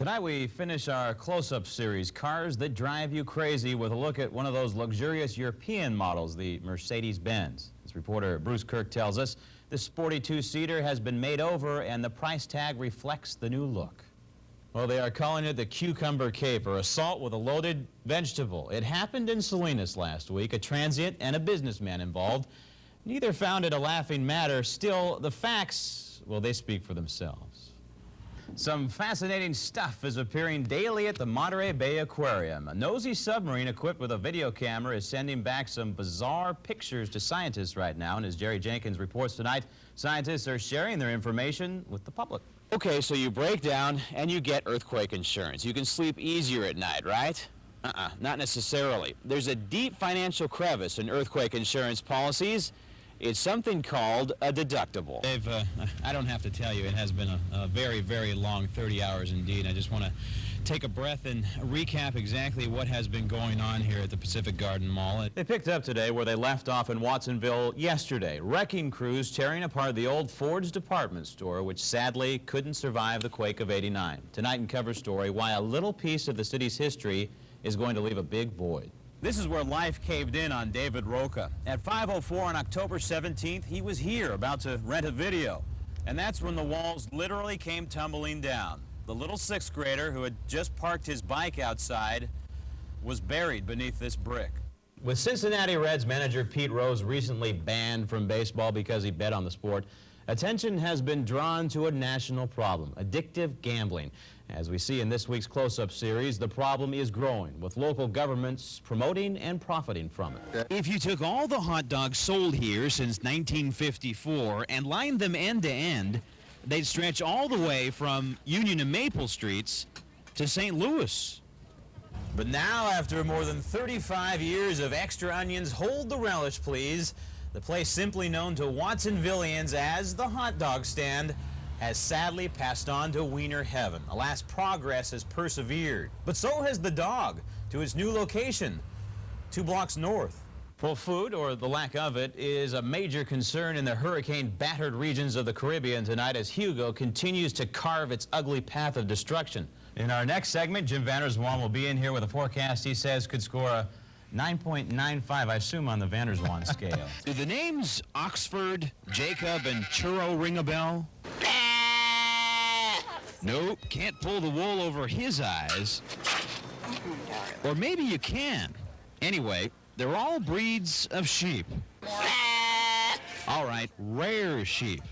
Tonight we finish our close-up series, Cars That Drive You Crazy, with a look at one of those luxurious European models, the Mercedes-Benz. As reporter Bruce Kirk tells us, this sporty two-seater has been made over and the price tag reflects the new look. Well, they are calling it the Cucumber Caper, assault with a loaded vegetable. It happened in Salinas last week, a transient and a businessman involved. Neither found it a laughing matter. Still, the facts, well, they speak for themselves. Some fascinating stuff is appearing daily at the Monterey Bay Aquarium. A nosy submarine equipped with a video camera is sending back some bizarre pictures to scientists right now. And as Jerry Jenkins reports tonight, scientists are sharing their information with the public. Okay, so you break down and you get earthquake insurance. You can sleep easier at night, right? Not necessarily. There's a deep financial crevice in earthquake insurance policies. It's something called a deductible. Dave, I don't have to tell you, it has been a very, very long 30 hours indeed. I just want to take a breath and recap exactly what has been going on here at the Pacific Garden Mall. They picked up today where they left off in Watsonville yesterday. Wrecking crews tearing apart the old Ford's department store, which sadly couldn't survive the quake of '89. Tonight in Cover Story, why a little piece of the city's history is going to leave a big void. This is where life caved in on David Roca. At 5:04 on October 17th, he was here about to rent a video. And that's when the walls literally came tumbling down. The little sixth grader who had just parked his bike outside was buried beneath this brick. With Cincinnati Reds manager Pete Rose recently banned from baseball because he bet on the sport, attention has been drawn to a national problem, addictive gambling. As we see in this week's close-up series, the problem is growing, with local governments promoting and profiting from it. If you took all the hot dogs sold here since 1954 and lined them end to end, they'd stretch all the way from Union and Maple Streets to St. Louis. But now, after more than 35 years of extra onions, hold the relish, please. The place simply known to Watsonvillians as the hot dog stand has sadly passed on to Wiener Heaven. Alas, progress has persevered. But so has the dog to its new location, 2 blocks north. Well, food, or the lack of it, is a major concern in the hurricane-battered regions of the Caribbean tonight as Hugo continues to carve its ugly path of destruction. In our next segment, Jim Vanderswan will be in here with a forecast he says could score a 9.95, I assume, on the Vanderswan scale. Do the names Oxford, Jacob, and Churro ring a bell? Nope, can't pull the wool over his eyes. Or maybe you can. Anyway, they're all breeds of sheep. All right, rare sheep,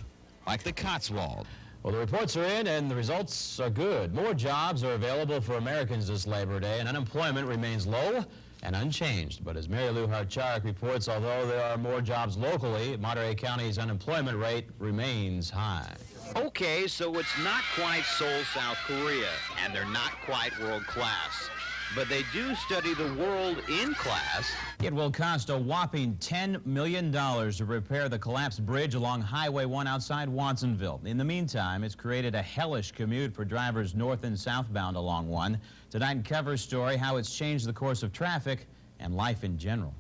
like the Cotswold. Well, the reports are in and the results are good. More jobs are available for Americans this Labor Day, and unemployment remains low and unchanged. But as Mary Lou Hartcharek reports, although there are more jobs locally, Monterey County's unemployment rate remains high. Okay, so it's not quite Seoul, South Korea, and they're not quite world class. But they do study the world in class. It will cost a whopping $10 million to repair the collapsed bridge along Highway 1 outside Watsonville. In the meantime, it's created a hellish commute for drivers north and southbound along 1. Tonight in Cover Story, how it's changed the course of traffic and life in general.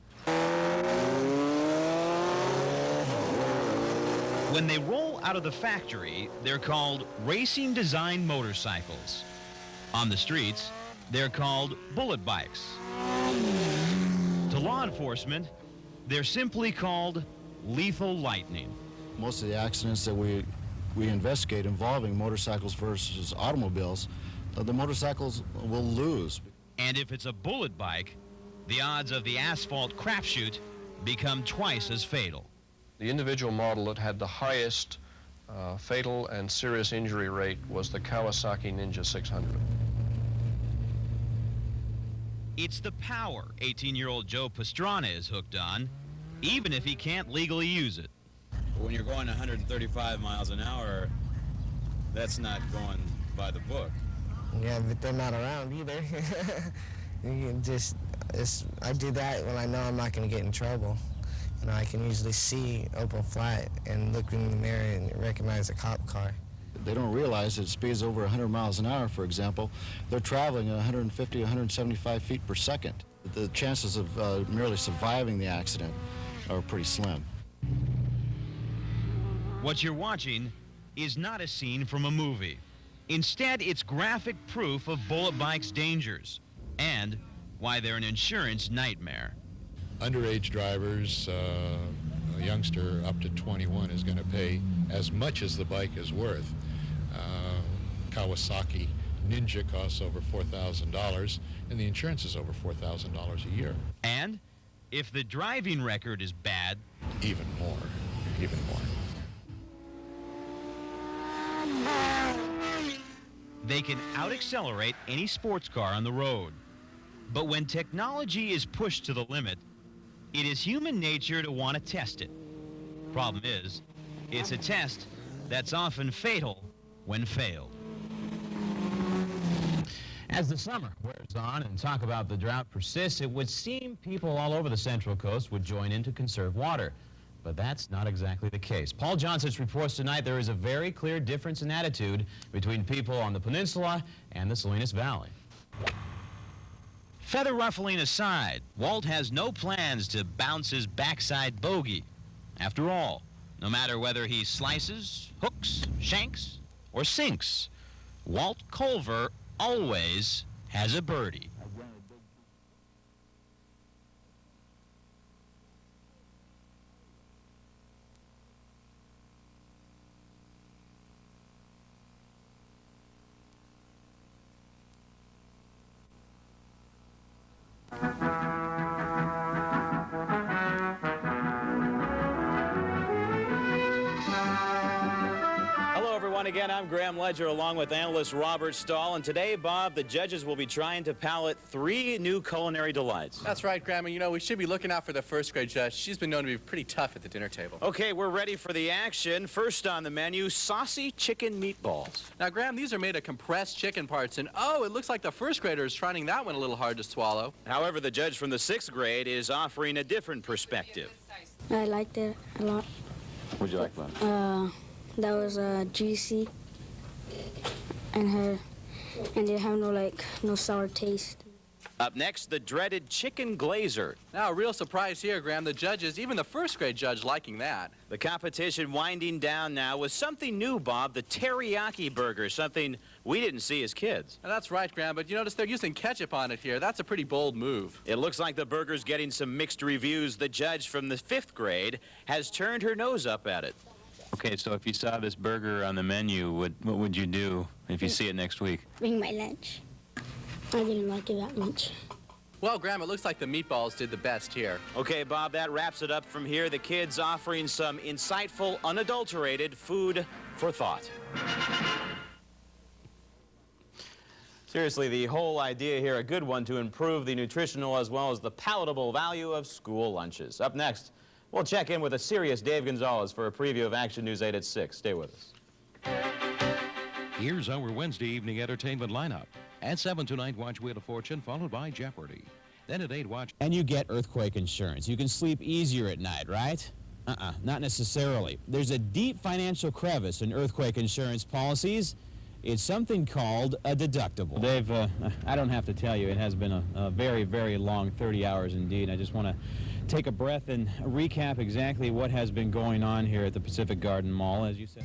When they roll out of the factory, they're called racing design motorcycles. On the streets, they're called bullet bikes. To law enforcement, they're simply called lethal lightning. Most of the accidents that we investigate involving motorcycles versus automobiles, the motorcycles will lose. And if it's a bullet bike, the odds of the asphalt crapshoot become twice as fatal. The individual model that had the highest fatal and serious injury rate was the Kawasaki Ninja 600. It's the power 18-year-old Joe Pastrana is hooked on, even if he can't legally use it. When you're going 135 miles an hour, that's not going by the book. Yeah, but they're not around either. You can I do that when I know I'm not going to get in trouble. You know, I can usually see open flat and look in the mirror and recognize a cop car. They don't realize that speeds over 100 miles an hour, for example, they're traveling at 150, 175 feet per second. The chances of merely surviving the accident are pretty slim. What you're watching is not a scene from a movie. Instead, it's graphic proof of bullet bikes' dangers and why they're an insurance nightmare. Underage drivers, a youngster up to 21 is going to pay as much as the bike is worth. Kawasaki Ninja costs over $4,000, and the insurance is over $4,000 a year. And if the driving record is bad, even more. They can out-accelerate any sports car on the road. But when technology is pushed to the limit, it is human nature to want to test it. Problem is, it's a test that's often fatal when failed. As the summer wears on and talk about the drought persists, it would seem people all over the Central Coast would join in to conserve water. But that's not exactly the case. Paul Johnson reports tonight there is a very clear difference in attitude between people on the peninsula and the Salinas Valley. Feather ruffling aside, Walt has no plans to bounce his backside bogey. After all, no matter whether he slices, hooks, shanks, or sinks, Walt Culver always has a birdie. Again, I'm Graham Ledger along with analyst Robert Stahl, and today, Bob, the judges will be trying to palate 3 new culinary delights. That's right, Graham, and you know, we should be looking out for the first grade judge. She's been known to be pretty tough at the dinner table. Okay, we're ready for the action. First on the menu, saucy chicken meatballs. Now, Graham, these are made of compressed chicken parts, and oh, it looks like the first grader is finding that one a little hard to swallow. However, the judge from the 6th grade is offering a different perspective. I liked it a lot. What'd you like, Bob? That was juicy, and it had no sour taste. Up next, the dreaded chicken glazer. Now, a real surprise here, Graham. The judges, even the first grade judge, liking that. The competition winding down now with something new, Bob, the teriyaki burger, something we didn't see as kids. Now, that's right, Graham, but you notice they're using ketchup on it here. That's a pretty bold move. It looks like the burger's getting some mixed reviews. The judge from the 5th grade has turned her nose up at it. Okay, so if you saw this burger on the menu, what would you do if you see it next week? Bring my lunch. I didn't like it that much. Well, Graham, it looks like the meatballs did the best here. Okay, Bob, that wraps it up from here. The kids offering some insightful, unadulterated food for thought. Seriously, the whole idea here, a good one to improve the nutritional as well as the palatable value of school lunches. Up next, we'll check in with a serious Dave Gonzalez for a preview of Action News 8 at 6. Stay with us. Here's our Wednesday evening entertainment lineup. At 7 tonight, watch Wheel of Fortune, followed by Jeopardy. Then at 8, watch... And you get earthquake insurance. You can sleep easier at night, right? Not necessarily. There's a deep financial crevice in earthquake insurance policies. It's something called a deductible. Dave, I don't have to tell you, it has been a very, very long 30 hours indeed. I just want to take a breath and recap exactly what has been going on here at the Pacific Garden Mall, as you said.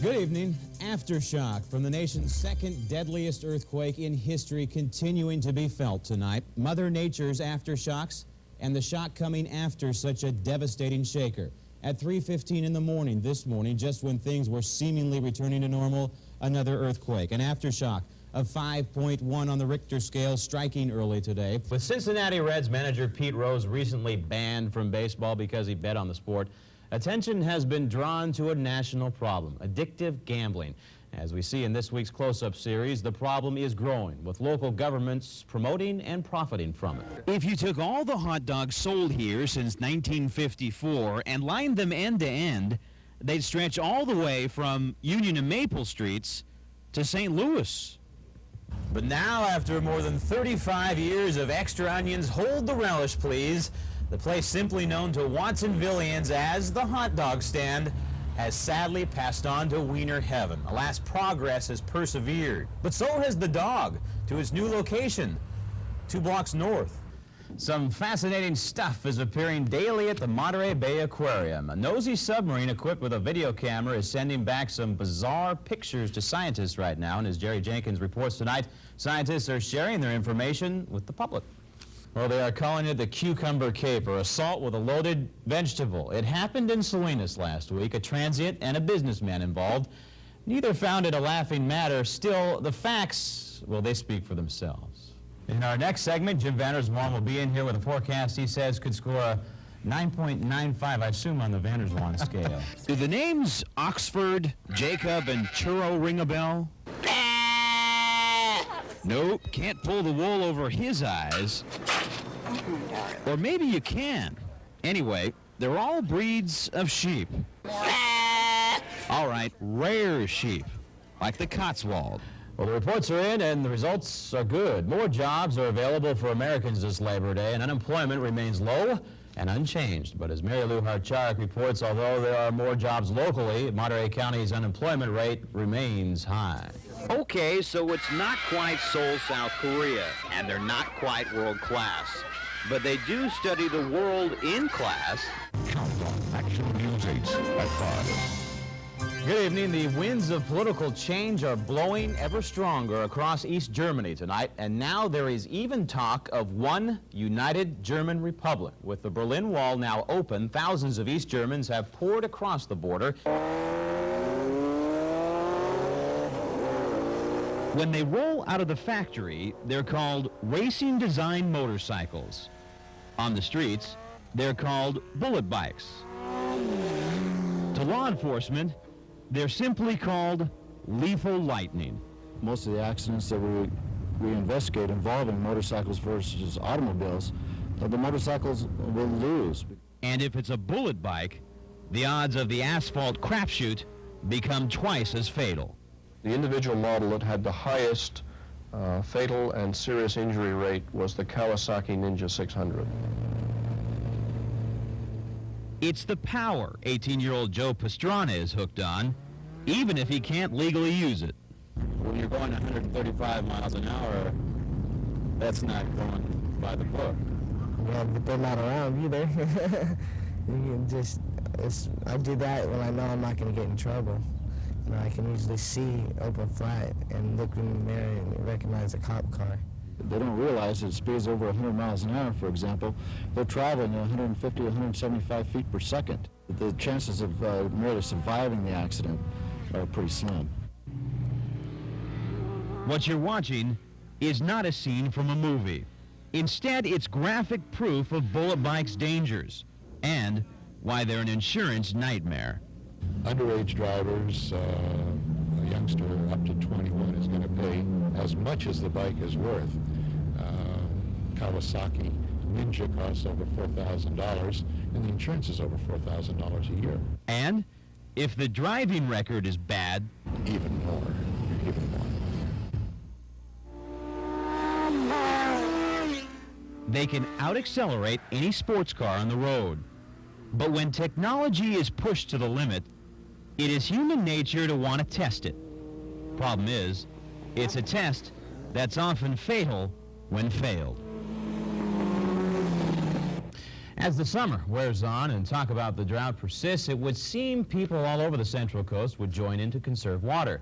Good evening. Aftershock from the nation's second deadliest earthquake in history continuing to be felt tonight. Mother Nature's aftershocks and the shock coming after such a devastating shaker. At 3:15 in the morning this morning, just when things were seemingly returning to normal, another earthquake. An aftershock of 5.1 on the Richter scale striking early today. With Cincinnati Reds manager Pete Rose recently banned from baseball because he bet on the sport, attention has been drawn to a national problem, addictive gambling. As we see in this week's Close-Up series, the problem is growing, with local governments promoting and profiting from it. If you took all the hot dogs sold here since 1954 and lined them end to end, they'd stretch all the way from Union and Maple Streets to St. Louis. But now, after more than 35 years of extra onions, hold the relish, please. The place simply known to Watsonvillians as the hot dog stand has sadly passed on to Wiener heaven. Alas, progress has persevered. But so has the dog to its new location, 2 blocks north. Some fascinating stuff is appearing daily at the Monterey Bay Aquarium. A nosy submarine equipped with a video camera is sending back some bizarre pictures to scientists right now. And as Jerry Jenkins reports tonight, scientists are sharing their information with the public. Well, they are calling it the cucumber caper, a salt with a loaded vegetable. It happened in Salinas last week. A transient and a businessman involved. Neither found it a laughing matter. Still, the facts, well, they speak for themselves. In our next segment, Jim Vanderswan will be in here with a forecast he says could score a 9.95, I assume, on the Vanderswan scale. Do the names Oxford, Jacob, and Churro ring a bell? Nope, can't pull the wool over his eyes. Or maybe you can. Anyway, they're all breeds of sheep. All right, rare sheep, like the Cotswold. Well, the reports are in and the results are good. More jobs are available for Americans this Labor Day, and unemployment remains low and unchanged. But as Mary Lou Hartcharek reports, although there are more jobs locally, Monterey County's unemployment rate remains high. Okay, so it's not quite Seoul, South Korea, and they're not quite world class. But they do study the world in class. Countdown Action News 8 at 5. Good evening. The winds of political change are blowing ever stronger across East Germany tonight, and now there is even talk of one united German republic. With the Berlin Wall now open, thousands of East Germans have poured across the border. When they roll out of the factory, they're called racing design motorcycles. On the streets, they're called bullet bikes. To law enforcement, they're simply called lethal lightning. Most of the accidents that we investigate involving motorcycles versus automobiles, the motorcycles will lose. And if it's a bullet bike, the odds of the asphalt crapshoot become twice as fatal. The individual model that had the highest fatal and serious injury rate was the Kawasaki Ninja 600. It's the power 18-year-old Joe Pastrana is hooked on, even if he can't legally use it. When you're going 135 miles an hour, that's not going by the book. Yeah, but they're not around either. I do that when I know I'm not going to get in trouble. You know, I can usually see open flat and look in the mirror and recognize a cop car. They don't realize that speeds over 100 miles an hour, for example, they're traveling at 150 to 175 feet per second. The chances of merely surviving the accident are pretty slim. What you're watching is not a scene from a movie. Instead, it's graphic proof of bullet bikes' dangers and why they're an insurance nightmare. Underage drivers, a youngster up to 21 is going to pay as much as the bike is worth. Kawasaki Ninja costs over $4,000, and the insurance is over $4,000 a year. And if the driving record is bad, Even more. they can out-accelerate any sports car on the road. But when technology is pushed to the limit, it is human nature to want to test it. Problem is, it's a test that's often fatal when failed. As the summer wears on and talk about the drought persists, it would seem people all over the Central Coast would join in to conserve water.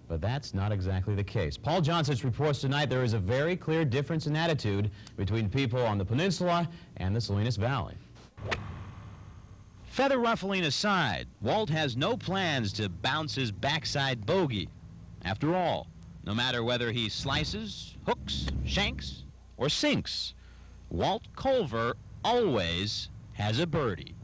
But that's not exactly the case. Paul Johnson reports tonight there is a very clear difference in attitude between people on the peninsula and the Salinas Valley. Feather ruffling aside, Walt has no plans to bounce his backside bogey. After all, no matter whether he slices, hooks, shanks, or sinks, Walt Culver always has a birdie.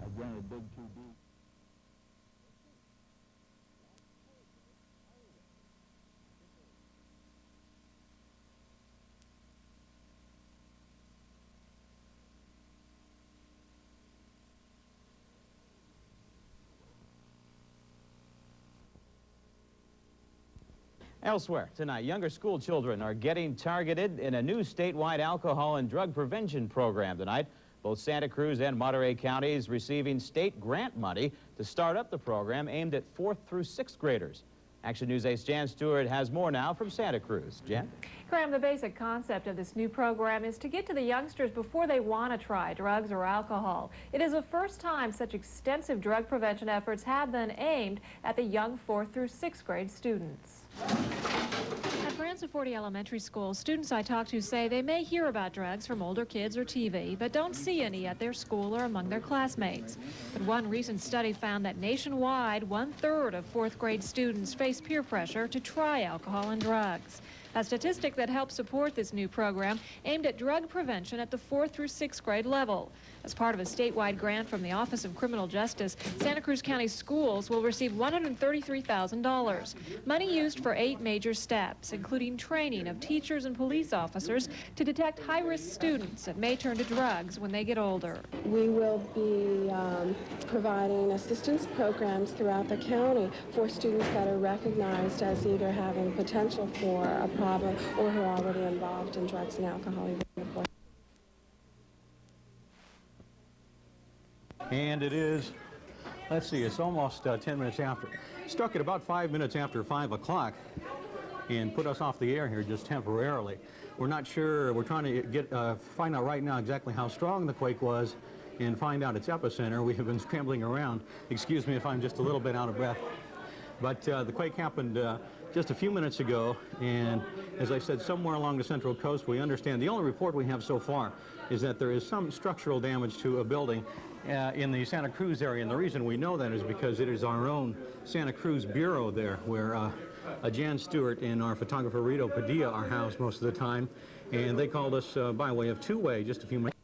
Elsewhere tonight, younger school children are getting targeted in a new statewide alcohol and drug prevention program tonight. Both Santa Cruz and Monterey counties receiving state grant money to start up the program aimed at 4th through 6th graders. Action News Ace Jan Stewart has more now from Santa Cruz. Jan? Graham, the basic concept of this new program is to get to the youngsters before they want to try drugs or alcohol. It is the first time such extensive drug prevention efforts have been aimed at the young 4th through 6th grade students. At Branciforte Elementary School, students I talk to say they may hear about drugs from older kids or TV, but don't see any at their school or among their classmates. But one recent study found that nationwide, 1/3 of 4th grade students face peer pressure to try alcohol and drugs. A statistic that helps support this new program aimed at drug prevention at the 4th through 6th grade level. As part of a statewide grant from the Office of Criminal Justice, Santa Cruz County schools will receive $133,000. Money used for 8 major steps, including training of teachers and police officers to detect high-risk students that may turn to drugs when they get older. We will be providing assistance programs throughout the county for students that are recognized as either having potential for a problem or who are already involved in drugs and alcohol. And it is, let's see, it's almost 10 minutes after. Struck at about 5 minutes after 5 o'clock and put us off the air here just temporarily. We're not sure, we're trying to find out right now exactly how strong the quake was and find out its epicenter. We have been scrambling around. Excuse me if I'm just a little bit out of breath. But the quake happened just a few minutes ago, and as I said, somewhere along the Central Coast, we understand. The only report we have so far is that there is some structural damage to a building in the Santa Cruz area, and the reason we know that is because it is our own Santa Cruz Bureau there, where Jan Stewart and our photographer Rito Padilla are housed most of the time, and they called us by way of two-way just a few minutes.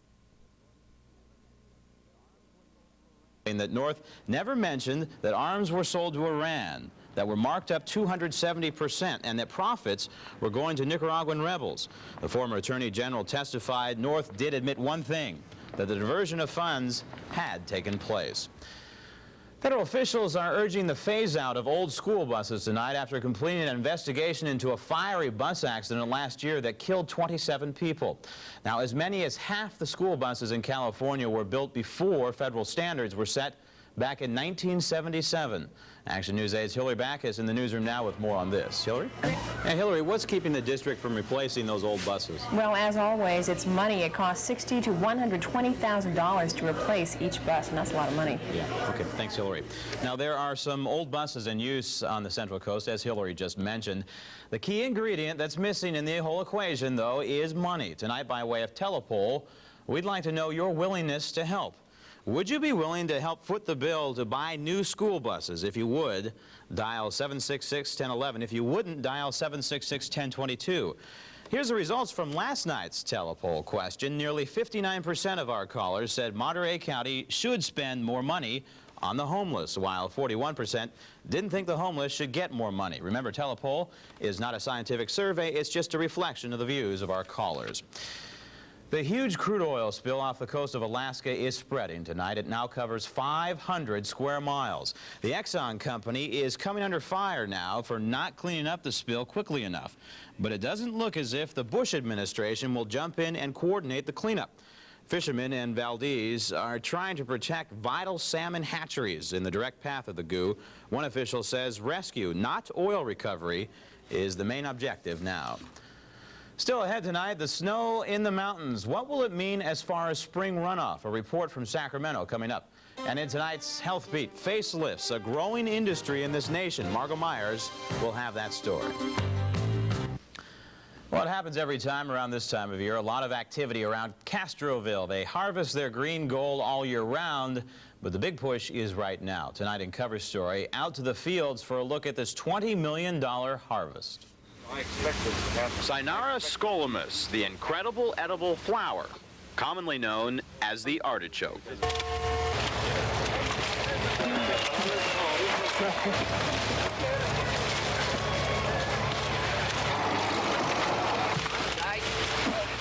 That North never mentioned that arms were sold to Iran, that were marked up 270%, and that profits were going to Nicaraguan rebels. The former Attorney General testified North did admit one thing, that the diversion of funds had taken place. Federal officials are urging the phase-out of old school buses tonight after completing an investigation into a fiery bus accident last year that killed 27 people. Now, as many as half the school buses in California were built before federal standards were set back in 1977. Action News 8's Hillary Backus in the newsroom now with more on this. Hillary? Hey, Hillary, what's keeping the district from replacing those old buses? Well, as always, it's money. It costs $60,000 to $120,000 to replace each bus, and that's a lot of money. Yeah, okay, thanks, Hillary. Now, there are some old buses in use on the Central Coast, as Hillary just mentioned. The key ingredient that's missing in the whole equation, though, is money. Tonight, by way of telepoll, we'd like to know your willingness to help. Would you be willing to help foot the bill to buy new school buses? If you would, dial 766-1011. If you wouldn't, dial 766-1022. Here's the results from last night's telepoll question. Nearly 59% of our callers said Monterey County should spend more money on the homeless, while 41% didn't think the homeless should get more money. Remember, telepoll is not a scientific survey. It's just a reflection of the views of our callers. The huge crude oil spill off the coast of Alaska is spreading tonight. It now covers 500 square miles. The Exxon company is coming under fire now for not cleaning up the spill quickly enough. But it doesn't look as if the Bush administration will jump in and coordinate the cleanup. Fishermen in Valdez are trying to protect vital salmon hatcheries in the direct path of the goo. One official says rescue, not oil recovery, is the main objective now. Still ahead tonight, the snow in the mountains. What will it mean as far as spring runoff? A report from Sacramento coming up. And in tonight's Health Beat, facelifts, a growing industry in this nation. Margot Myers will have that story. Well, it happens every time around this time of year. A lot of activity around Castroville. They harvest their green gold all year round, but the big push is right now. Tonight in Cover Story, out to the fields for a look at this $20 million harvest. Cynara scolimus, the incredible edible flower, commonly known as the artichoke.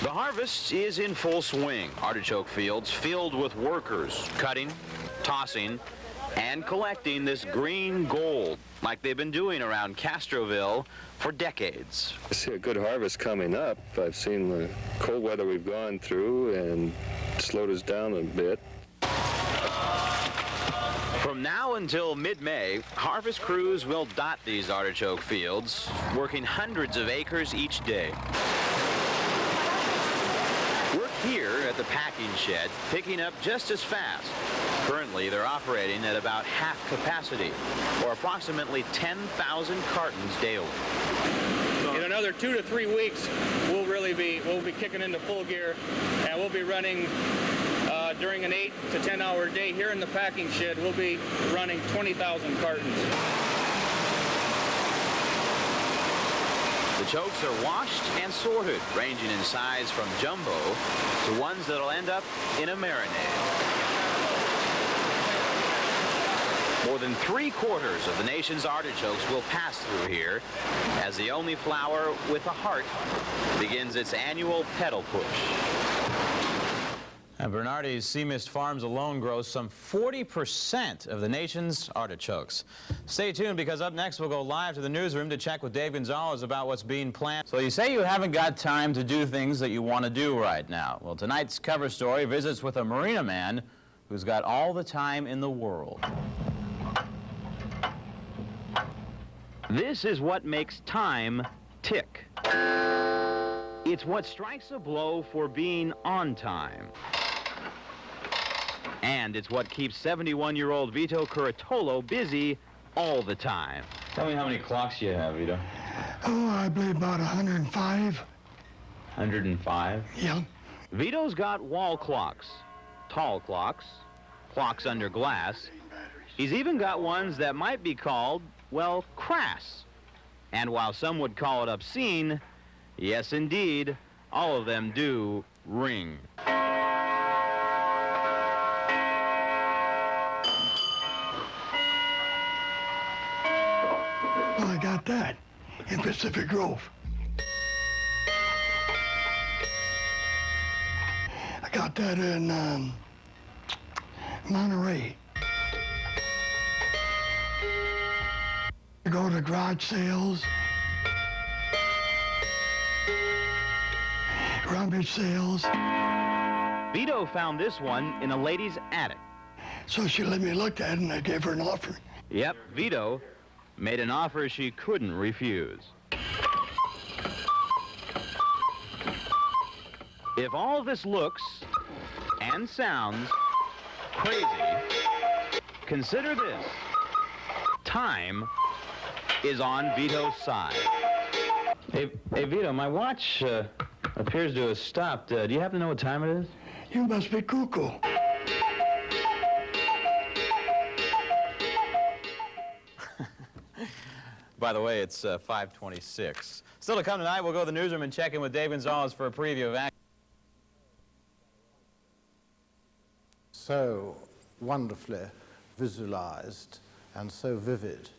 The harvest is in full swing. Artichoke fields filled with workers cutting, tossing, and collecting this green gold like they've been doing around Castroville for decades. I see a good harvest coming up. I've seen the cold weather we've gone through and slowed us down a bit. From now until mid-May, harvest crews will dot these artichoke fields, working hundreds of acres each day. Work here at the packing shed, picking up just as fast. Currently, they're operating at about half capacity, or approximately 10,000 cartons daily. In another 2 to 3 weeks, we'll be kicking into full gear, and we'll be running during an 8 to 10 hour day here in the packing shed. We'll be running 20,000 cartons. The chokes are washed and sorted, ranging in size from jumbo to ones that'll end up in a marinade. More than 3/4 of the nation's artichokes will pass through here as the only flower with a heart begins its annual petal push. Bernardi's Sea Mist Farms alone grows some 40% of the nation's artichokes. Stay tuned, because up next we'll go live to the newsroom to check with Dave Gonzalez about what's being planned. So you say you haven't got time to do things that you want to do right now. Well, tonight's cover story visits with a marina man who's got all the time in the world. This is what makes time tick. It's what strikes a blow for being on time. And it's what keeps 71-year-old Vito Curatolo busy all the time. Tell me how many clocks you have, Vito. Oh, I believe about 105. 105? Yeah. Vito's got wall clocks, tall clocks, clocks under glass. He's even got ones that might be called, well, crass. And while some would call it obscene, yes, indeed, all of them do ring. Well, I got that in Pacific Grove. I got that in Monterey. I go to garage sales, rummage sales. Vito found this one in a lady's attic. So she let me look at it, and I gave her an offer. Yep, Vito made an offer she couldn't refuse. If all of this looks and sounds crazy, consider this. Time is on Vito's side. Hey Vito, my watch appears to have stopped. Do you happen to know what time it is? You must be cuckoo. By the way, it's 5:26. Still to come tonight, we'll go to the newsroom and check in with Dave Gonzalez for a preview of action. So wonderfully visualized and so vivid.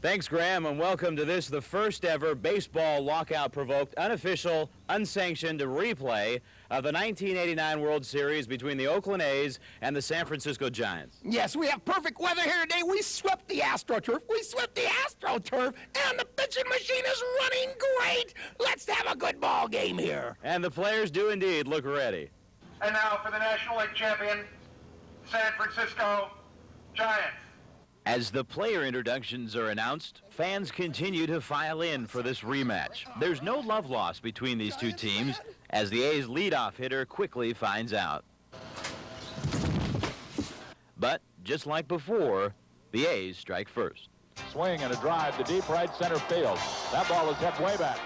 Thanks, Graham, and welcome to this, the first ever baseball lockout-provoked, unofficial, unsanctioned replay of the 1989 World Series between the Oakland A's and the San Francisco Giants. Yes, we have perfect weather here today. We swept the AstroTurf. And the pitching machine is running great. Let's have a good ball game here. And the players do indeed look ready. And now for the National League champion, San Francisco Giants. As the player introductions are announced, fans continue to file in for this rematch. There's no love lost between these two teams, as the A's leadoff hitter quickly finds out. But just like before, the A's strike first. Swing and a drive to deep right center field. That ball is hit way back.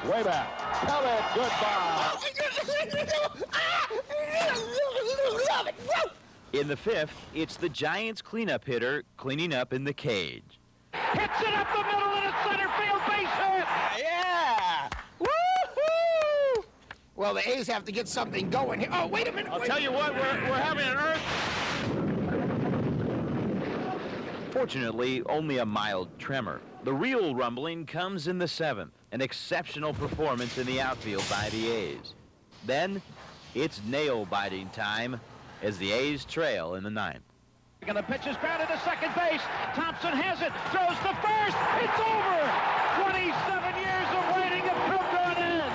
Way back. Tell it goodbye. In the fifth, it's the Giants cleanup hitter cleaning up in the cage. Hits it up the middle into center field, base hit. Yeah! Woo-hoo! Well, the A's have to get something going here. Oh, wait a minute. I'll tell you what, we're having an earth. Fortunately, only a mild tremor. The real rumbling comes in the seventh, an exceptional performance in the outfield by the A's. Then, it's nail-biting time as the A's trail in the ninth. And the pitch is grounded to second base. Thompson has it, throws to first. It's over. 27 years of waiting have come to an end.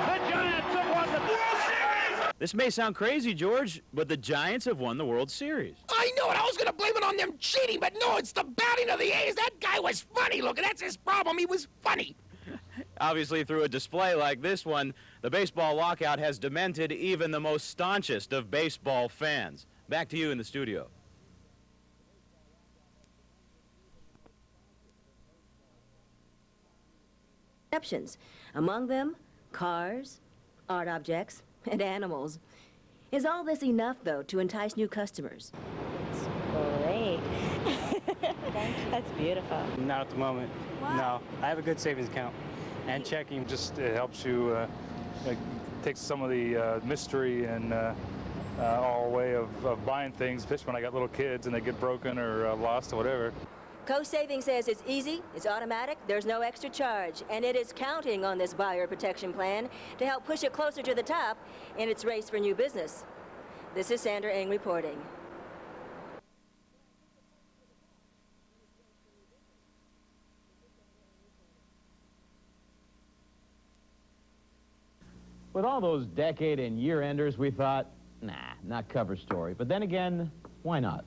The Giants have won the World Series. This may sound crazy, George, but the Giants have won the World Series. I knew it. I was going to blame it on them cheating, but no, it's the batting of the A's. That guy was funny looking. That's his problem. He was funny. Obviously, through a display like this one, the baseball lockout has demented even the most staunchest of baseball fans. Back to you in the studio. Exceptions. Among them, cars, art objects, and animals. Is all this enough, though, to entice new customers? Great. That's beautiful. Not at the moment. Why? No. I have a good savings account. And checking just helps you, takes some of the mystery and all way of buying things, especially when I got little kids and they get broken or lost or whatever. Co-Saving says it's easy, it's automatic, there's no extra charge, and it is counting on this buyer protection plan to help push it closer to the top in its race for new business. This is Sandra Ng reporting. With all those decade and year enders, we thought, nah, not cover story. But then again, why not?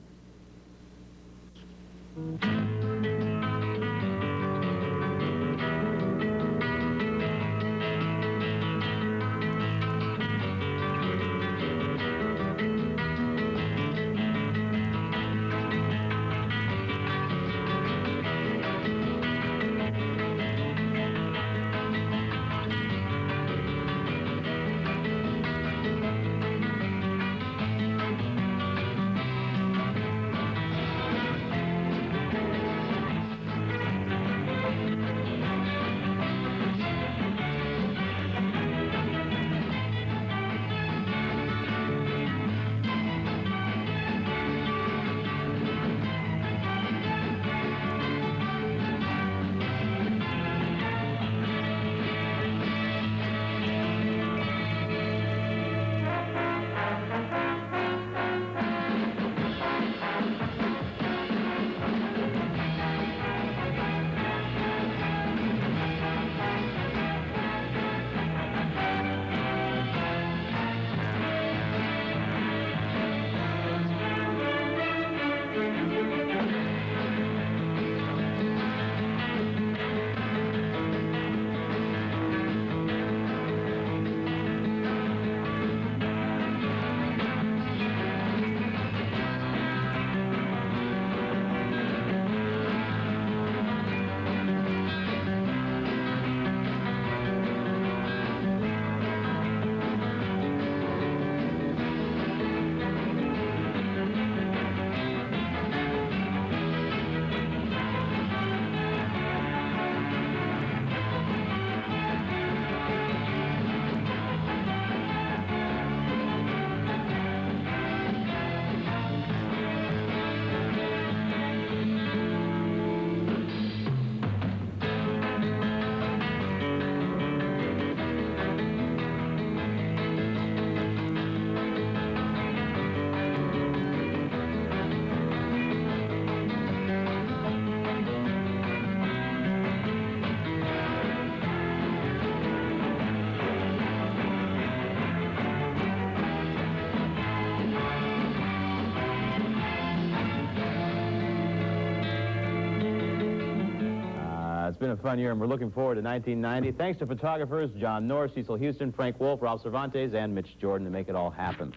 It's been a fun year, and we're looking forward to 1990. Thanks to photographers John Norris, Cecil Houston, Frank Wolf, Rob Cervantes, and Mitch Jordan to make it all happen.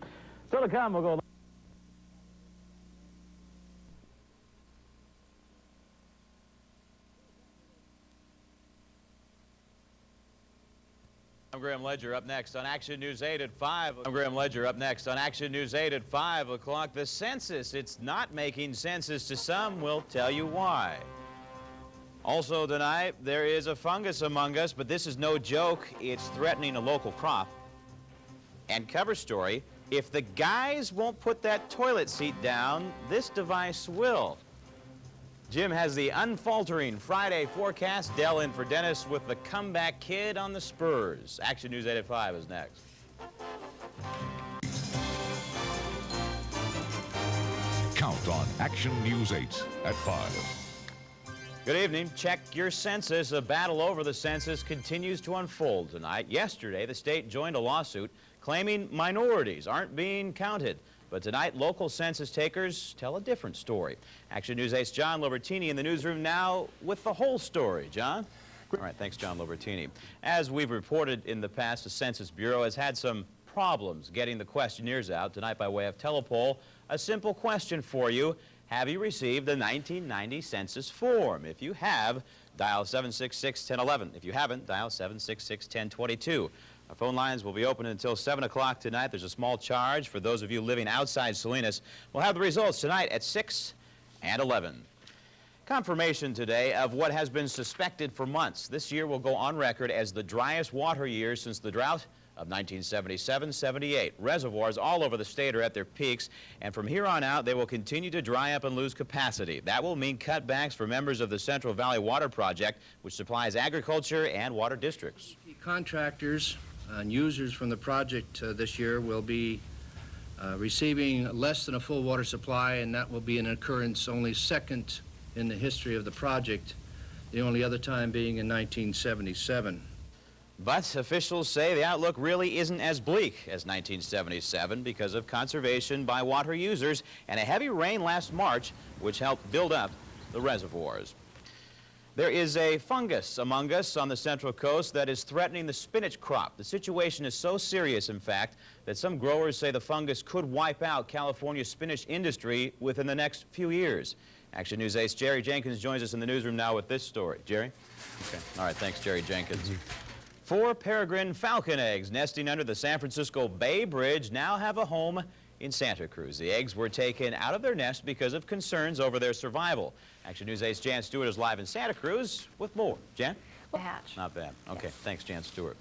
Still to come, we'll go... I'm Graham Ledger. Up next on Action News 8 at 5. I'm Graham Ledger. Up next on Action News 8 at 5 o'clock. The census. It's not making sense to some. We'll tell you why. Also tonight, there is a fungus among us, but this is no joke. It's threatening a local crop. And cover story, if the guys won't put that toilet seat down, this device will. Jim has the unfaltering Friday forecast. Dell in for Dennis with the comeback kid on the Spurs. Action News 8 at 5 is next. Count on Action News 8 at 5. Good evening. Check your census. A battle over the census continues to unfold tonight. Yesterday, the state joined a lawsuit claiming minorities aren't being counted. But tonight, local census takers tell a different story. Action News Ace John Lobertini in the newsroom now with the whole story. John? All right, thanks, John Lobertini. As we've reported in the past, the Census Bureau has had some problems getting the questionnaires out. Tonight, by way of telepoll, a simple question for you. Have you received the 1990 census form? If you have, dial 766-1011. If you haven't, dial 766-1022. Our phone lines will be open until 7 o'clock tonight. There's a small charge for those of you living outside Salinas. We'll have the results tonight at 6 and 11. Confirmation today of what has been suspected for months. This year will go on record as the driest water year since the drought of 1977-78. Reservoirs all over the state are at their peaks, and from here on out, they will continue to dry up and lose capacity. That will mean cutbacks for members of the Central Valley Water Project, which supplies agriculture and water districts. Contractors and users from the project this year will be receiving less than a full water supply, and that will be an occurrence only second in the history of the project, the only other time being in 1977. But officials say the outlook really isn't as bleak as 1977 because of conservation by water users and a heavy rain last March, which helped build up the reservoirs. There is a fungus among us on the Central Coast that is threatening the spinach crop. The situation is so serious, in fact, that some growers say the fungus could wipe out California's spinach industry within the next few years. Action News Ace Jerry Jenkins joins us in the newsroom now with this story. Jerry? Okay. All right, thanks, Jerry Jenkins. 4 peregrine falcon eggs nesting under the San Francisco Bay Bridge now have a home in Santa Cruz. The eggs were taken out of their nest because of concerns over their survival. Action News Ace Jan Stewart is live in Santa Cruz with more. Jan? Hatch. Not bad. Okay, thanks, Jan Stewart.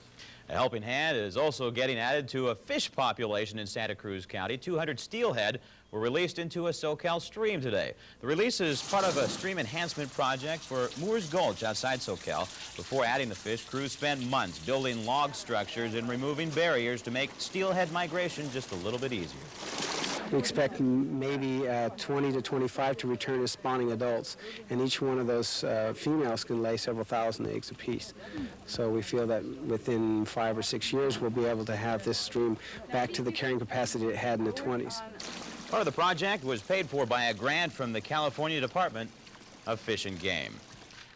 A helping hand is also getting added to a fish population in Santa Cruz County. 200 steelhead were released into a SoCal stream today. The release is part of a stream enhancement project for Moores Gulch outside SoCal. Before adding the fish, crews spent months building log structures and removing barriers to make steelhead migration just a little bit easier. We expect maybe 20 to 25 to return as spawning adults, and each one of those females can lay several thousand eggs apiece. So we feel that within 5 or 6 years we'll be able to have this stream back to the carrying capacity it had in the 20s. Part of the project was paid for by a grant from the California Department of Fish and Game.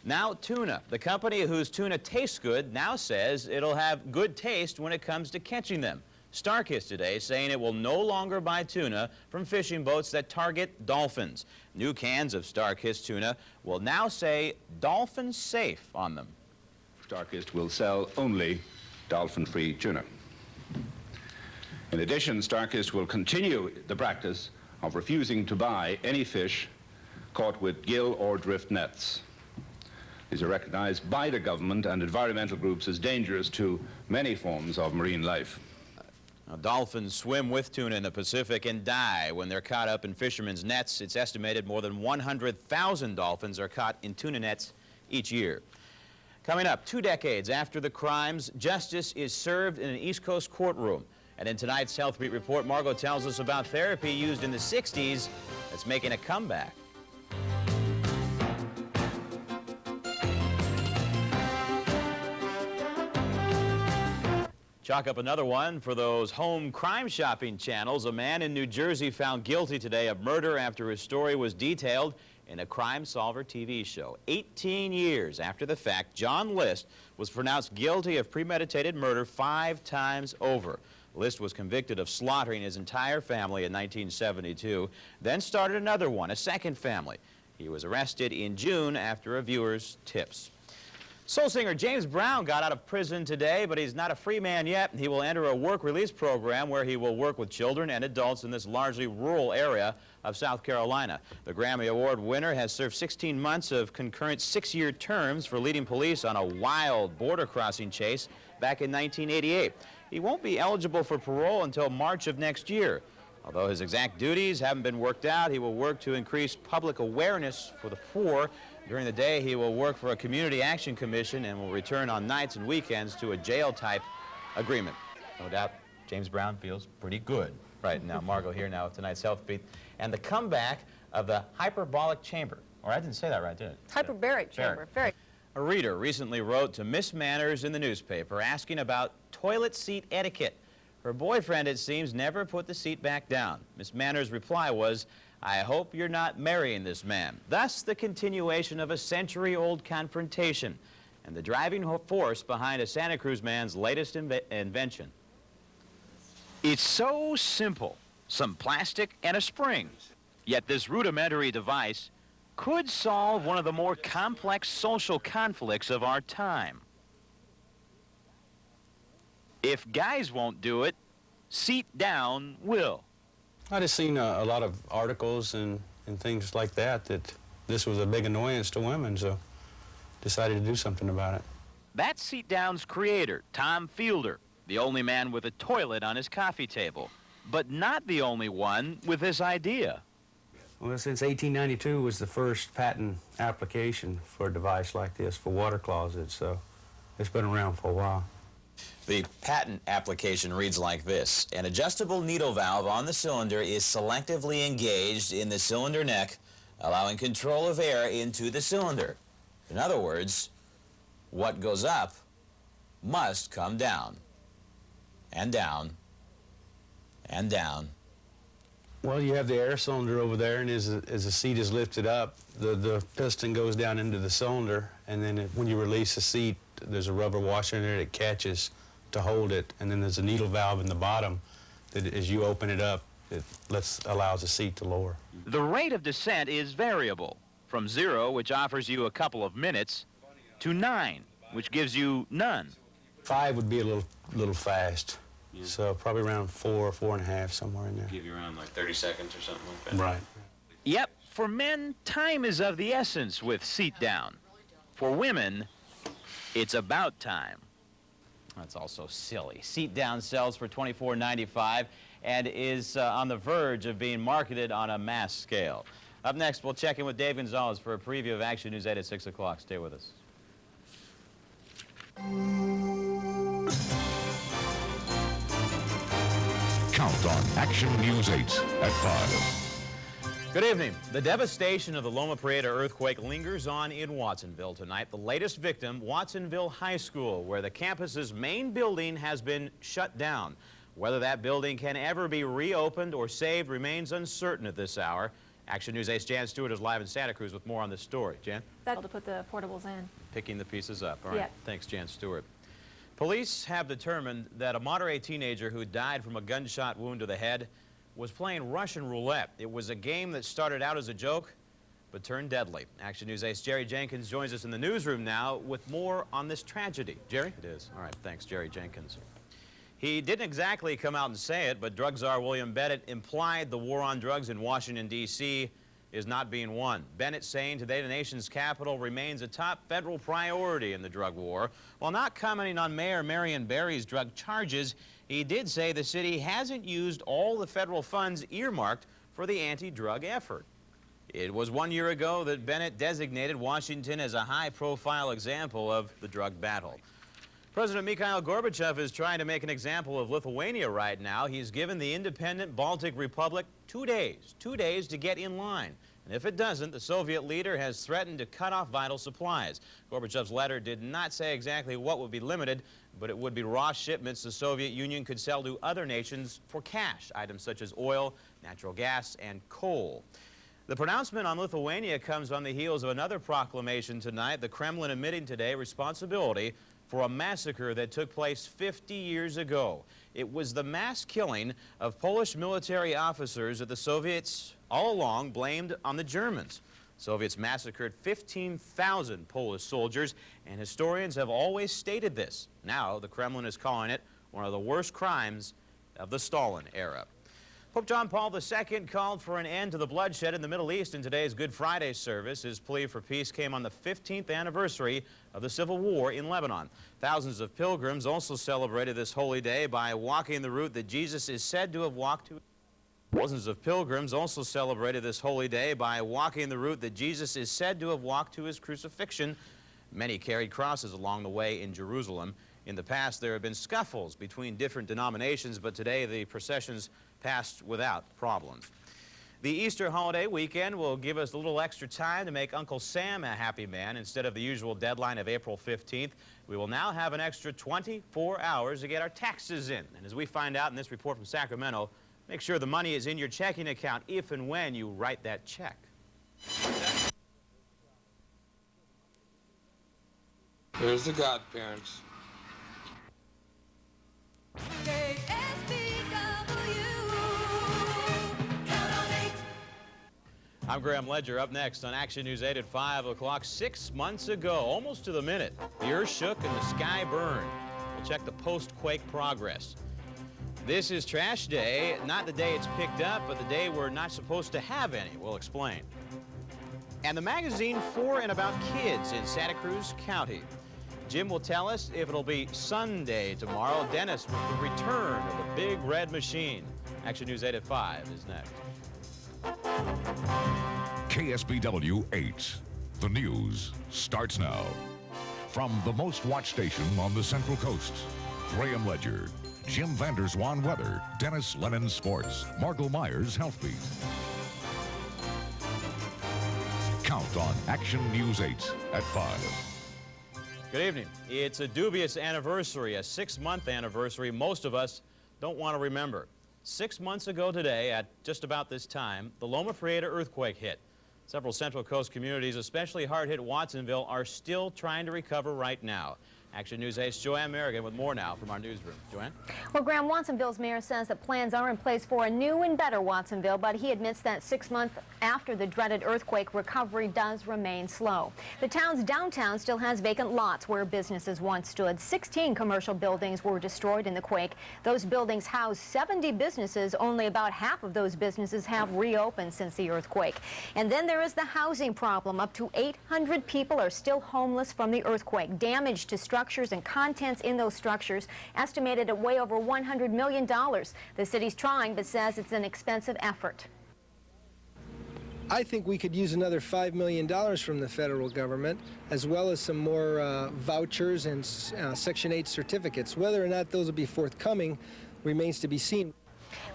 Now tuna. The company whose tuna tastes good now says it'll have good taste when it comes to catching them. Starkist today saying it will no longer buy tuna from fishing boats that target dolphins. New cans of Starkist tuna will now say dolphin safe on them. Starkist will sell only dolphin-free tuna. In addition, Starkist will continue the practice of refusing to buy any fish caught with gill or drift nets. These are recognized by the government and environmental groups as dangerous to many forms of marine life. Now, dolphins swim with tuna in the Pacific and die when they're caught up in fishermen's nets. It's estimated more than 100,000 dolphins are caught in tuna nets each year. Coming up, 2 decades after the crimes, justice is served in an East Coast courtroom. And in tonight's Health Beat report, Margot tells us about therapy used in the 60s that's making a comeback. Chalk up another one for those home crime shopping channels. A man in New Jersey found guilty today of murder after his story was detailed in a Crime Solver TV show. 18 years after the fact, John List was pronounced guilty of premeditated murder 5 times over. List was convicted of slaughtering his entire family in 1972, then started another one, a second family. He was arrested in June after a viewer's tips. Soul singer James Brown got out of prison today, but he's not a free man yet. He will enter a work release program where he will work with children and adults in this largely rural area of South Carolina. The Grammy Award winner has served 16 months of concurrent 6-year terms for leading police on a wild border crossing chase back in 1988. He won't be eligible for parole until March of next year. Although his exact duties haven't been worked out, he will work to increase public awareness for the poor. During the day, he will work for a community action commission and will return on nights and weekends to a jail-type agreement. No doubt, James Brown feels pretty good right now. Margot here now with tonight's Health Beat. And the comeback of the hyperbolic chamber. Or I didn't say that right, did I? Hyperbaric chamber. Very. A reader recently wrote to Miss Manners in the newspaper asking about toilet seat etiquette. Her boyfriend, it seems, never put the seat back down. Miss Manner's reply was, "I hope you're not marrying this man." Thus, the continuation of a century-old confrontation and the driving force behind a Santa Cruz man's latest invention. It's so simple. Some plastic and a spring. Yet this rudimentary device could solve one of the more complex social conflicts of our time. If guys won't do it, seat down will. I just seen a lot of articles and things like that this was a big annoyance to women, so decided to do something about it. That's seat down's creator, Tom Fielder, the only man with a toilet on his coffee table, but not the only one with this idea. Well, since 1892 was the first patent application for a device like this for water closets, so it's been around for a while. The patent application reads like this. An adjustable needle valve on the cylinder is selectively engaged in the cylinder neck, allowing control of air into the cylinder. In other words, what goes up must come down, and down, and down. Well, you have the air cylinder over there, and as the seat is lifted up, the piston goes down into the cylinder, and then when you release the seat, there's a rubber washer in there that catches to hold it, and then there's a needle valve in the bottom that as you open it up, it allows the seat to lower. The rate of descent is variable, from 0, which offers you a couple of minutes, to 9, which gives you none. 5 would be a little fast. Yeah. So probably around 4 or 4.5, somewhere in there. Give you around like 30 seconds or something like that. Right. Yep, for men, time is of the essence with seat down. For women, it's about time. That's also silly. Seat down sells for $24.95 and is on the verge of being marketed on a mass scale. Up next, we'll check in with Dave Gonzalez for a preview of Action News 8 at 6 o'clock. Stay with us. Count on Action News 8 at 5. Good evening. The devastation of the Loma Prieta earthquake lingers on in Watsonville tonight. The latest victim, Watsonville High School, where the campus's main building has been shut down. Whether that building can ever be reopened or saved remains uncertain at this hour. Action News 8's Jan Stewart is live in Santa Cruz with more on this story. Jan? That's to put the portables in. Picking the pieces up. All right. Yeah. Thanks, Jan Stewart. Police have determined that a Monterey teenager who died from a gunshot wound to the head was playing Russian roulette. It was a game that started out as a joke, but turned deadly. Action News 8's Jerry Jenkins joins us in the newsroom now with more on this tragedy. Jerry? It is. All right. Thanks, Jerry Jenkins. He didn't exactly come out and say it, but drug czar William Bennett implied the war on drugs in Washington, D.C. is not being won. Bennett saying today the nation's capital remains a top federal priority in the drug war. While not commenting on Mayor Marion Barry's drug charges, he did say the city hasn't used all the federal funds earmarked for the anti-drug effort. It was 1 year ago that Bennett designated Washington as a high-profile example of the drug battle. President Mikhail Gorbachev is trying to make an example of Lithuania right now. He's given the independent Baltic Republic 2 days to get in line. And if it doesn't, the Soviet leader has threatened to cut off vital supplies. Gorbachev's letter did not say exactly what would be limited, but it would be raw shipments the Soviet Union could sell to other nations for cash, items such as oil, natural gas, and coal. The pronouncement on Lithuania comes on the heels of another proclamation tonight, the Kremlin admitting today responsibility for a massacre that took place 50 years ago. It was the mass killing of Polish military officers that the Soviets all along blamed on the Germans. Soviets massacred 15,000 Polish soldiers, and historians have always stated this. Now the Kremlin is calling it one of the worst crimes of the Stalin era. Pope John Paul II called for an end to the bloodshed in the Middle East in today's Good Friday service. His plea for peace came on the 15th anniversary of the civil war in Lebanon. Thousands of pilgrims also celebrated this holy day by walking the route that Jesus is said to have walked to. Thousands of pilgrims also celebrated this holy day by walking the route that Jesus is said to have walked to his crucifixion. Many carried crosses along the way in Jerusalem. In the past, there have been scuffles between different denominations, but today the processions passed without problems. The Easter holiday weekend will give us a little extra time to make Uncle Sam a happy man. Instead of the usual deadline of April 15th, we will now have an extra 24 hours to get our taxes in. And as we find out in this report from Sacramento, make sure the money is in your checking account if and when you write that check. There's the godparents. I'm Graham Ledger. Up next on Action News 8 at 5 o'clock. 6 months ago, almost to the minute, the earth shook and the sky burned. We'll check the post-quake progress. This is trash day, not the day it's picked up, but the day we're not supposed to have any. We'll explain. And the magazine for and about kids in Santa Cruz County. Jim will tell us if it'll be Sunday tomorrow. Dennis with the return of the big red machine. Action News 8 at 5 is next. KSBW 8. The news starts now. From the most watched station on the Central Coast, Graham Ledger, Jim Vanderswan weather, Dennis Lennon sports, Margot Myers health beat. Count on Action News 8 at 5. Good evening. It's a dubious anniversary, a 6-month anniversary most of us don't want to remember. 6 months ago today, at just about this time, the Loma Prieta earthquake hit. Several Central Coast communities, especially hard-hit Watsonville, are still trying to recover right now. Action News 8's Joanne Merrigan with more now from our newsroom. Joanne? Well, Graham, Watsonville's mayor says that plans are in place for a new and better Watsonville, but he admits that 6 months after the dreaded earthquake, recovery does remain slow. The town's downtown still has vacant lots where businesses once stood. 16 commercial buildings were destroyed in the quake. Those buildings housed 70 businesses. Only about half of those businesses have reopened since the earthquake. And then there is the housing problem. Up to 800 people are still homeless from the earthquake. Damage to structures and contents in those structures estimated at way over $100 million. The city's trying, but says it's an expensive effort. I think we could use another $5 million from the federal government, as well as some more vouchers and Section 8 certificates. Whether or not those will be forthcoming remains to be seen.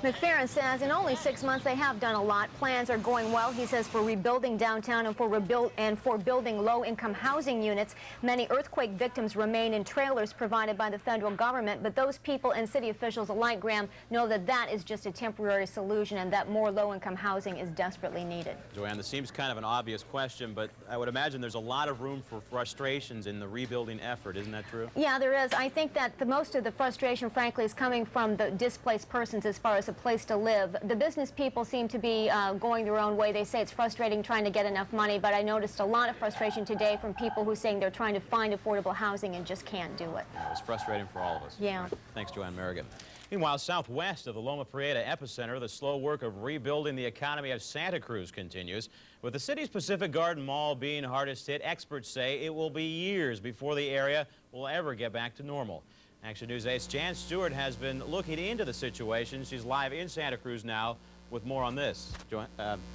McFerrin says in only 6 months they have done a lot. Plans are going well, he says, for rebuilding downtown and for building low-income housing units. Many earthquake victims remain in trailers provided by the federal government, but those people and city officials alike, Graham, know that that is just a temporary solution and that more low-income housing is desperately needed. Joanne, this seems kind of an obvious question, but I would imagine there's a lot of room for frustrations in the rebuilding effort. Isn't that true? Yeah, there is. I think that most of the frustration, frankly, is coming from the displaced persons as far as a place to live. The business people seem to be going their own way. They say it's frustrating trying to get enough money, but I noticed a lot of frustration today from people who are saying they're trying to find affordable housing and just can't do it. Yeah, it's frustrating for all of us. Yeah. Thanks, Joanne Merrigan. Meanwhile, southwest of the Loma Prieta epicenter, the slow work of rebuilding the economy of Santa Cruz continues. With the city's Pacific Garden Mall being hardest hit, experts say it will be years before the area will ever get back to normal. Action News 8's Jan Stewart has been looking into the situation. She's live in Santa Cruz now with more on this.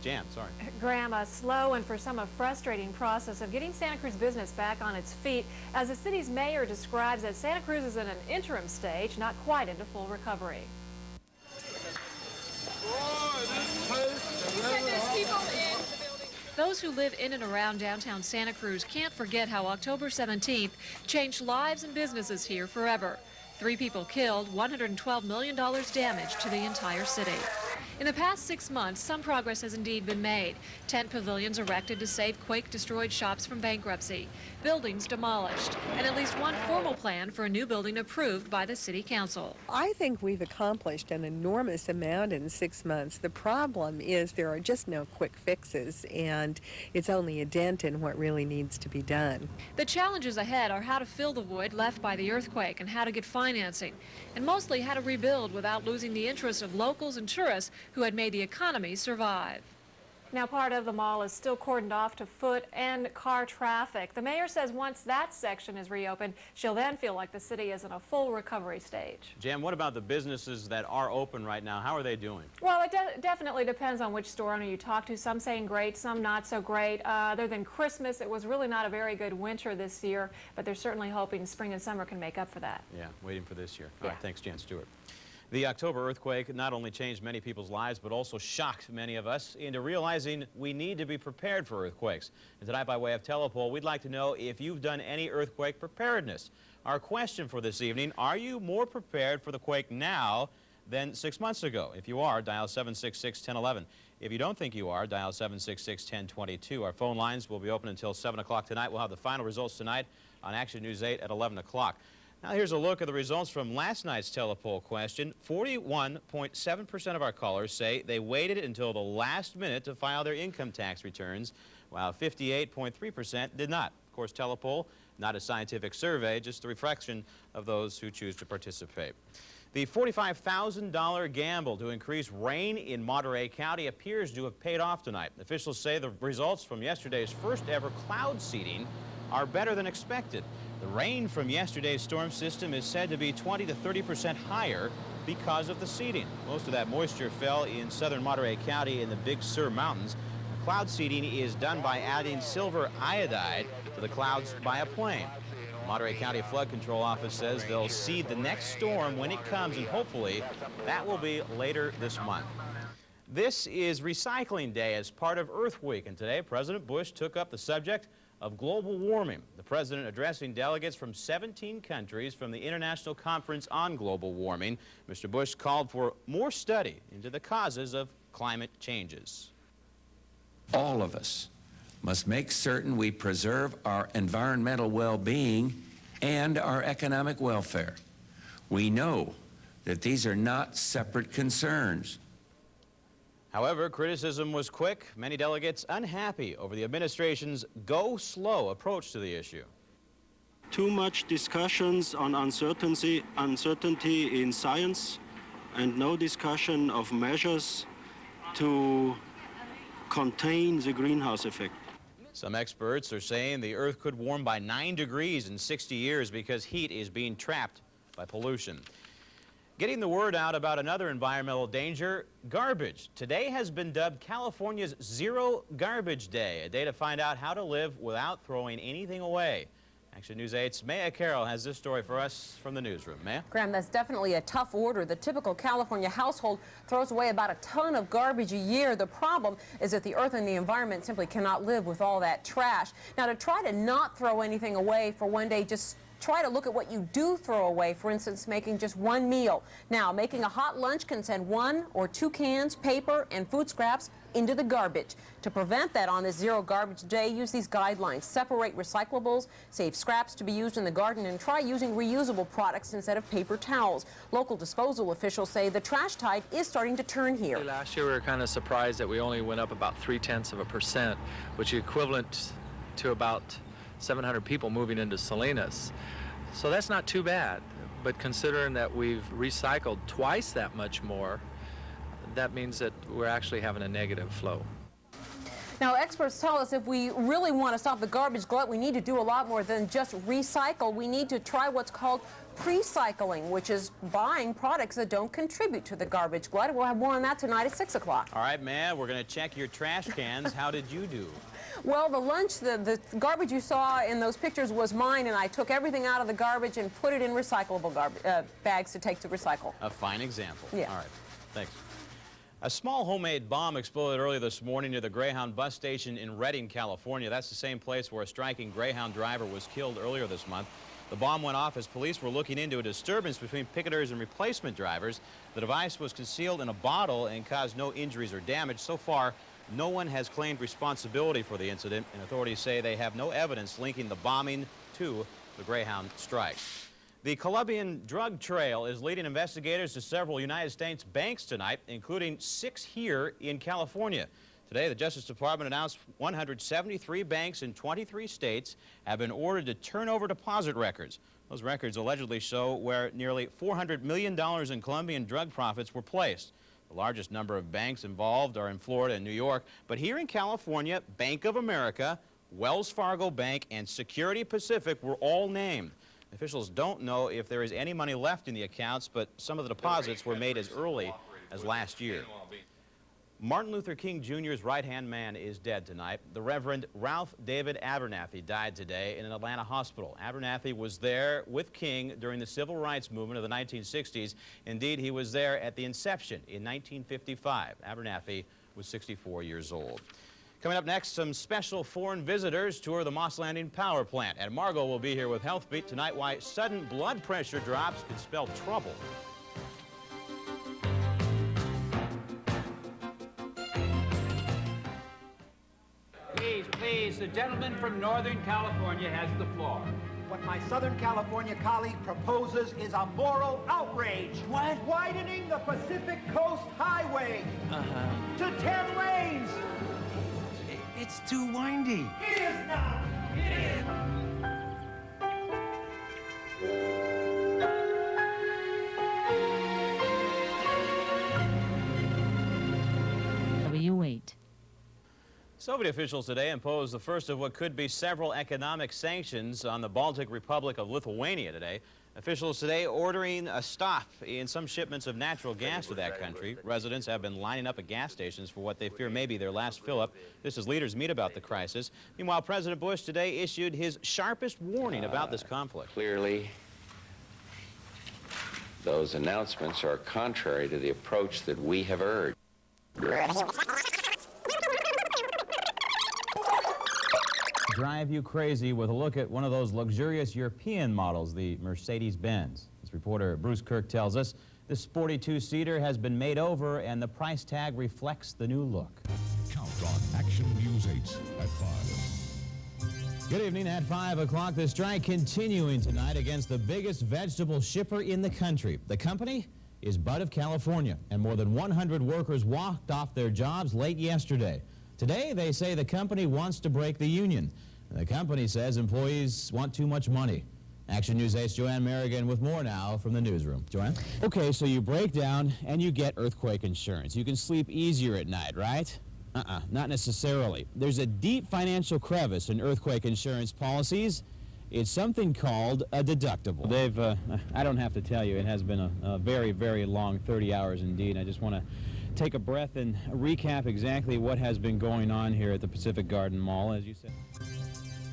Jan, sorry. Graham, a slow and for some a frustrating process of getting Santa Cruz business back on its feet, as the city's mayor describes that Santa Cruz is in an interim stage, not quite into full recovery. Those who live in and around downtown Santa Cruz can't forget how October 17th changed lives and businesses here forever. 3 people killed, $112 million damage to the entire city. In the past 6 months, some progress has indeed been made. Tent pavilions erected to save quake-destroyed shops from bankruptcy, buildings demolished, and at least one formal plan for a new building approved by the city council. I think we've accomplished an enormous amount in 6 months. The problem is there are just no quick fixes, and it's only a dent in what really needs to be done. The challenges ahead are how to fill the void left by the earthquake and how to get financing, and mostly how to rebuild without losing the interest of locals and tourists who had made the economy survive. Now, part of the mall is still cordoned off to foot and car traffic. The mayor says once that section is reopened, she'll then feel like the city is in a full recovery stage. Jan, what about the businesses that are open right now? How are they doing? Well, it definitely depends on which store owner you talk to. Some saying great, some not so great. Other than Christmas, it was really not a very good winter this year, but they're certainly hoping spring and summer can make up for that. Yeah, waiting for this year. All right, thanks, Jan Stewart. The October earthquake not only changed many people's lives, but also shocked many of us into realizing we need to be prepared for earthquakes. And tonight, by way of telepoll, we'd like to know if you've done any earthquake preparedness. Our question for this evening, are you more prepared for the quake now than 6 months ago? If you are, dial 766-1011. If you don't think you are, dial 766-1022. Our phone lines will be open until 7 o'clock tonight. We'll have the final results tonight on Action News 8 at 11 o'clock. Now here's a look at the results from last night's telepoll question. 41.7% of our callers say they waited until the last minute to file their income tax returns, while 58.3% did not. Of course, telepoll, not a scientific survey, just a reflection of those who choose to participate. The $45,000 gamble to increase rain in Monterey County appears to have paid off tonight. Officials say the results from yesterday's first ever cloud seeding are better than expected. The rain from yesterday's storm system is said to be 20 to 30% higher because of the seeding. Most of that moisture fell in southern Monterey County in the Big Sur Mountains. The cloud seeding is done by adding silver iodide to the clouds by a plane. The Monterey County Flood Control Office says they'll seed the next storm when it comes, and hopefully that will be later this month. This is Recycling Day as part of Earth Week, and today President Bush took up the subject of global warming. The president addressing delegates from 17 countries from the International Conference on Global Warming. Mr. Bush called for more study into the causes of climate changes. All of us must make certain we preserve our environmental well-being and our economic welfare. We know that these are not separate concerns. However, criticism was quick. Many delegates unhappy over the administration's go-slow approach to the issue. Too much discussions on uncertainty in science, and no discussion of measures to contain the greenhouse effect. Some experts are saying the Earth could warm by 9 degrees in 60 years because heat is being trapped by pollution. Getting the word out about another environmental danger, garbage. Today has been dubbed California's Zero Garbage Day, a day to find out how to live without throwing anything away. Action News 8's Maya Carroll has this story for us from the newsroom. Maya? Graham, that's definitely a tough order. The typical California household throws away about a ton of garbage a year. The problem is that the earth and the environment simply cannot live with all that trash. Now, to try to not throw anything away for one day, just try to look at what you do throw away. For instance, making just one meal. Now, making a hot lunch can send 1 or 2 cans, paper, and food scraps into the garbage. To prevent that on this Zero Garbage Day, use these guidelines. Separate recyclables, save scraps to be used in the garden, and try using reusable products instead of paper towels. Local disposal officials say the trash tide is starting to turn here. Last year we were kind of surprised that we only went up about 0.3%, which is equivalent to about 700 people moving into Salinas. So that's not too bad, but considering that we've recycled twice that much more, that means that we're actually having a negative flow. Now, experts tell us if we really want to stop the garbage glut, we need to do a lot more than just recycle. We need to try what's called pre-cycling, which is buying products that don't contribute to the garbage glut. We'll have more on that tonight at 6 o'clock. All right, man, we're going to check your trash cans. How did you do? Well, the garbage you saw in those pictures was mine, and I took everything out of the garbage and put it in recyclable bags to take to recycle. A fine example. Yeah. All right, thanks. A small homemade bomb exploded earlier this morning near the Greyhound bus station in Redding, California. That's the same place where a striking Greyhound driver was killed earlier this month. The bomb went off as police were looking into a disturbance between picketers and replacement drivers. The device was concealed in a bottle and caused no injuries or damage. So far, no one has claimed responsibility for the incident, and authorities say they have no evidence linking the bombing to the Greyhound strike. The Colombian drug trail is leading investigators to several United States banks tonight, including 6 here in California. Today, the Justice Department announced 173 banks in 23 states have been ordered to turn over deposit records. Those records allegedly show where nearly $400 million in Colombian drug profits were placed. The largest number of banks involved are in Florida and New York, but here in California, Bank of America, Wells Fargo Bank, and Security Pacific were all named. Officials don't know if there is any money left in the accounts, but some of the deposits were made as early as last year. Martin Luther King Jr.'s right-hand man is dead tonight. The Reverend Ralph David Abernathy died today in an Atlanta hospital. Abernathy was there with King during the civil rights movement of the 1960s. Indeed, he was there at the inception in 1955. Abernathy was 64 years old. Coming up next, some special foreign visitors tour the Moss Landing power plant. And Margot will be here with Health Beat tonight, why sudden blood pressure drops can spell trouble. Please, the gentleman from Northern California has the floor. What my Southern California colleague proposes is a moral outrage. What? Widening the Pacific Coast Highway to 10 lanes. It's too windy. It is not. It is. W8. Soviet officials today imposed the first of what could be several economic sanctions on the Baltic Republic of Lithuania today. Officials today ordering a stop in some shipments of natural gas to that country. Residents have been lining up at gas stations for what they fear may be their last fill-up. This as leaders meet about the crisis. Meanwhile, President Bush today issued his sharpest warning about this conflict. Clearly, those announcements are contrary to the approach that we have urged. Drive you crazy with a look at one of those luxurious European models, the Mercedes-Benz. As reporter Bruce Kirk tells us, this sporty two-seater has been made over and the price tag reflects the new look. Count on Action News 8 at 5. Good evening. At 5 o'clock, the strike continuing tonight against the biggest vegetable shipper in the country. The company is Bud of California, and more than 100 workers walked off their jobs late yesterday. Today, they say the company wants to break the union. The company says employees want too much money. Action News 8's Joanne Merrigan with more now from the newsroom. Joanne? Okay, so you break down and you get earthquake insurance. You can sleep easier at night, right? Not necessarily. There's a deep financial crevice in earthquake insurance policies. It's something called a deductible. Dave, I don't have to tell you, it has been a very, very long 30 hours indeed. I just want to take a breath and recap exactly what has been going on here at the Pacific Garden Mall, as you said.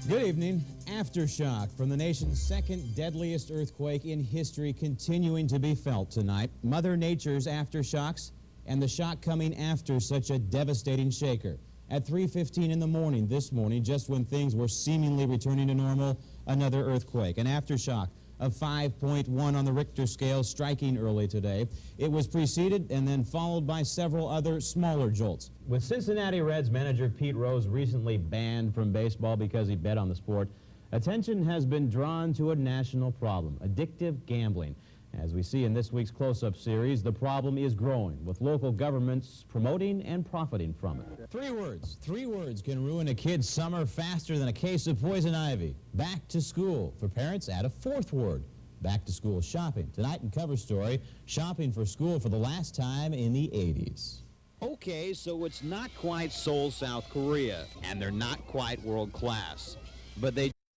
Good evening. Aftershock from the nation's second deadliest earthquake in history continuing to be felt tonight. Mother Nature's aftershocks and the shock coming after such a devastating shaker. At 3:15 in the morning this morning, just when things were seemingly returning to normal, another earthquake, an aftershock of 5.1 on the Richter scale, striking early today. It was preceded and then followed by several other smaller jolts. With Cincinnati Reds manager Pete Rose recently banned from baseball because he bet on the sport, attention has been drawn to a national problem, addictive gambling. As we see in this week's Close-Up series, the problem is growing, with local governments promoting and profiting from it. Three words can ruin a kid's summer faster than a case of poison ivy. Back to school. For parents, add a fourth word. Back to school shopping. Tonight in Cover Story, shopping for school for the last time in the 80s. Okay, so it's not quite Seoul, South Korea, and they're not quite world class, but they